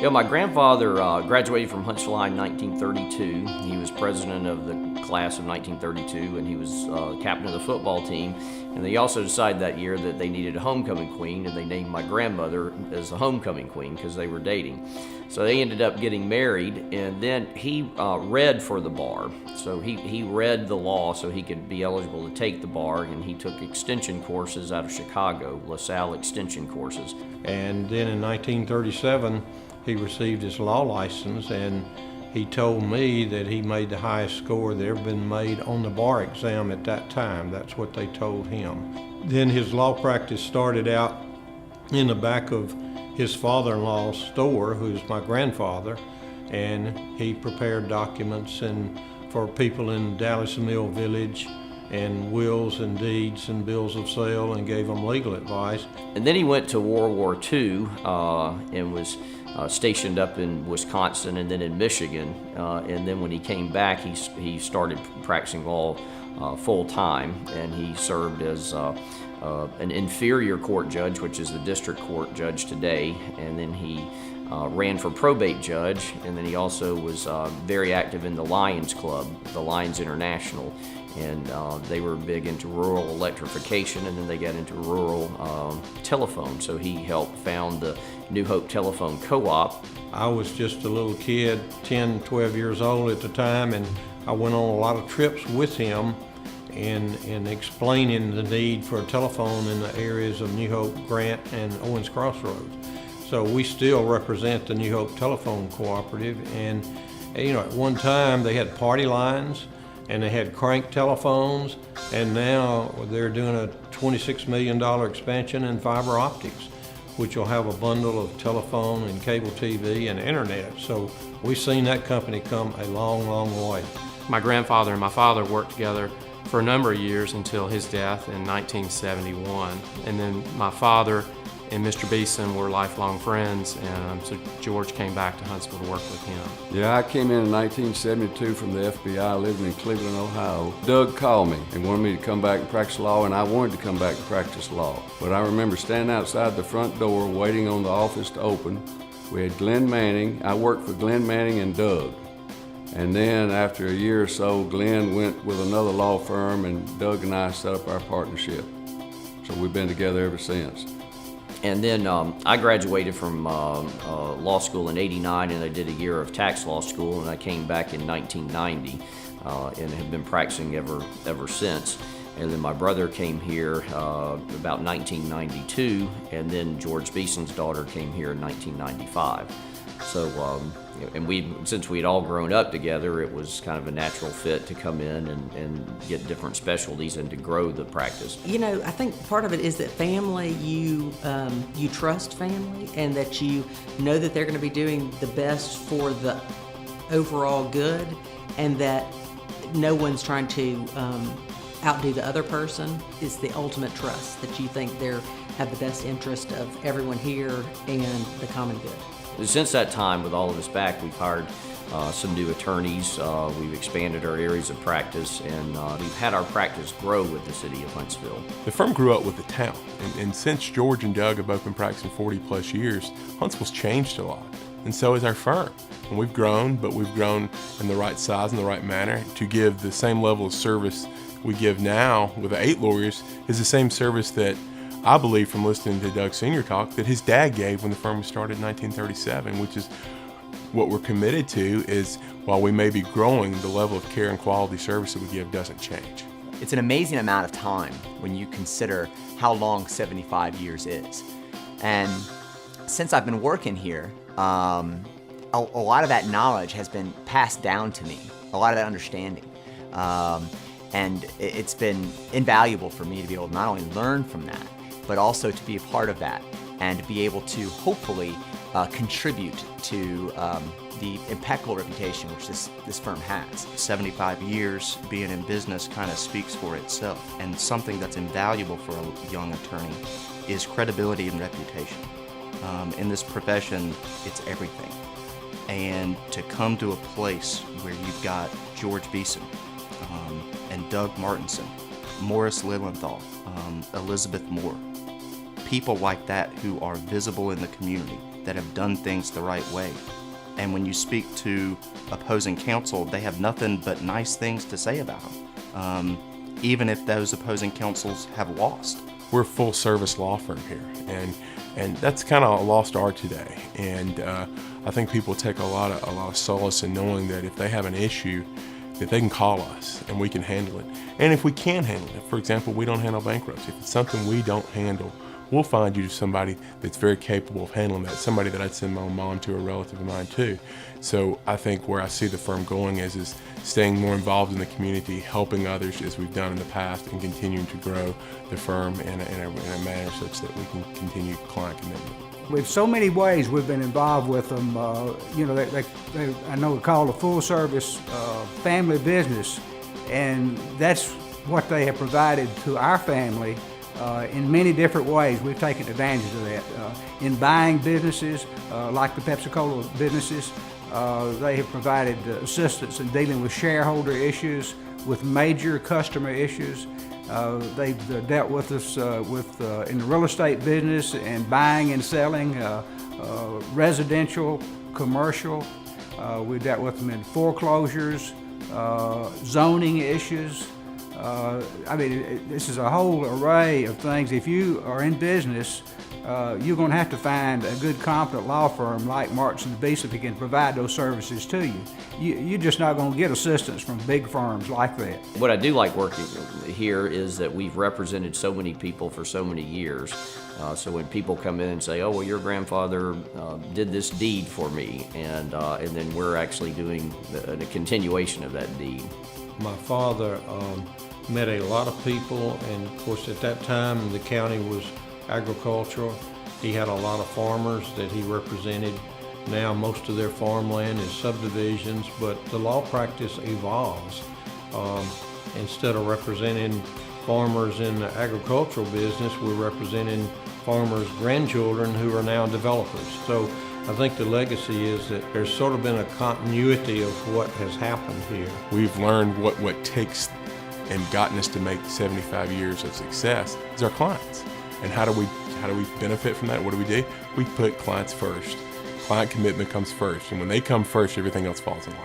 My grandfather graduated from Huntsville High in 1932. He was president of the class of 1932, and he was captain of the football team. And they also decided that year that they needed a homecoming queen, and they named my grandmother as the homecoming queen because they were dating. So they ended up getting married, and then he read for the bar. So he read the law so he could be eligible to take the bar, and he took extension courses out of Chicago, LaSalle extension courses. And then in 1937, he received his law license, and he told me that he made the highest score that ever been made on the bar exam at that time. That's what they told him. Then his law practice started out in the back of his father-in-law's store, who's my grandfather, and he prepared documents for people in Dallas Mill Village, and wills and deeds and bills of sale, and gave them legal advice. And then he went to World War II and was stationed up in Wisconsin and then in Michigan. And then when he came back, he started practicing law full time, and he served as an inferior court judge, which is the district court judge today. And then he ran for probate judge, and then he also was very active in the Lions Club, the Lions International. And they were big into rural electrification, and then they got into rural telephone. So he helped found the New Hope Telephone Co-op. I was just a little kid, 10, 12 years old at the time, and I went on a lot of trips with him in explaining the need for a telephone in the areas of New Hope, Grant, and Owens Crossroads. So we still represent the New Hope Telephone Cooperative, and at one time they had party lines, and they had crank telephones, and now they're doing a $26 million expansion in fiber optics, which will have a bundle of telephone and cable TV and internet. So we've seen that company come a long, long way. My grandfather and my father worked together for a number of years until his death in 1971. And then my father and Mr. Beeson were lifelong friends, and so George came back to Huntsville to work with him. Yeah, I came in 1972 from the FBI, living in Cleveland, Ohio. Doug called me and wanted me to come back and practice law, and I wanted to come back and practice law. But I remember standing outside the front door waiting on the office to open. We had Glenn Manning. I worked for Glenn Manning and Doug. And then after a year or so, Glenn went with another law firm, and Doug and I set up our partnership. So we've been together ever since. And then I graduated from law school in '89, and I did a year of tax law school, and I came back in 1990 and have been practicing ever since. And then my brother came here about 1992, and then George Beeson's daughter came here in 1995. So, and since we'd all grown up together, it was kind of a natural fit to come in and get different specialties and to grow the practice. I think part of it is that family, you trust family, and that you know that they're going to be doing the best for the overall good, and that no one's trying to outdo the other person. Is the ultimate trust that you think they have the best interest of everyone here and the common good. Since that time, with all of us back, we've hired some new attorneys. We've expanded our areas of practice, and we've had our practice grow with the city of Huntsville. The firm grew up with the town, and since George and Doug have both been practicing 40 plus years, Huntsville's changed a lot, and so has our firm. And we've grown, but we've grown in the right size and the right manner to give the same level of service we give now with the 8 lawyers is the same service that I believe, from listening to Doug Sr. talk, that his dad gave when the firm was started in 1937, which is what we're committed to. Is while we may be growing, the level of care and quality service that we give doesn't change. It's an amazing amount of time when you consider how long 75 years is. And since I've been working here, a lot of that knowledge has been passed down to me, a lot of that understanding. And it's been invaluable for me to be able to not only learn from that, but also to be a part of that and to be able to hopefully contribute to the impeccable reputation which this firm has. 75 years being in business kind of speaks for itself, and something that's invaluable for a young attorney is credibility and reputation. In this profession, it's everything. And to come to a place where you've got George Beeson and Doug Martinson, Morris Lilienthal, Elizabeth Moore, people like that who are visible in the community, that have done things the right way. And when you speak to opposing counsel, they have nothing but nice things to say about them, even if those opposing counsels have lost. We're a full service law firm here, and that's kind of a lost art today. And I think people take a lot of solace in knowing that if they have an issue, that they can call us and we can handle it. And if we can handle it, for example, we don't handle bankruptcy. If it's something we don't handle, we'll find you somebody that's very capable of handling that, somebody that I'd send my mom to, a relative of mine too. So I think where I see the firm going is staying more involved in the community, helping others as we've done in the past, and continuing to grow the firm in a manner such that we can continue client commitment. With so many ways we've been involved with them, you know, I know we call it a full-service family business, and that's what they have provided to our family in many different ways. We've taken advantage of that. In buying businesses, like the Pepsi-Cola businesses, they have provided assistance in dealing with shareholder issues, with major customer issues. They've dealt with us in the real estate business and buying and selling, residential, commercial. We've dealt with them in foreclosures, zoning issues. I mean, this is a whole array of things. If you are in business, you're going to have to find a good, competent law firm like Marks & Beeson who can provide those services to you. You're just not going to get assistance from big firms like that. What I do like working here is that we've represented so many people for so many years. So when people come in and say, "Oh, well, your grandfather did this deed for me," and then we're actually doing a continuation of that deed. My father met a lot of people, and of course at that time the county was agricultural. He had a lot of farmers that he represented. Now most of their farmland is subdivisions, but the law practice evolves. Instead of representing farmers in the agricultural business, we're representing farmers' grandchildren who are now developers. So I think the legacy is that there's sort of been a continuity of what has happened here. We've learned what takes and gotten us to make 75 years of success is our clients. And how do we benefit from that? What do? We put clients first. Client commitment comes first, and when they come first, everything else falls in line.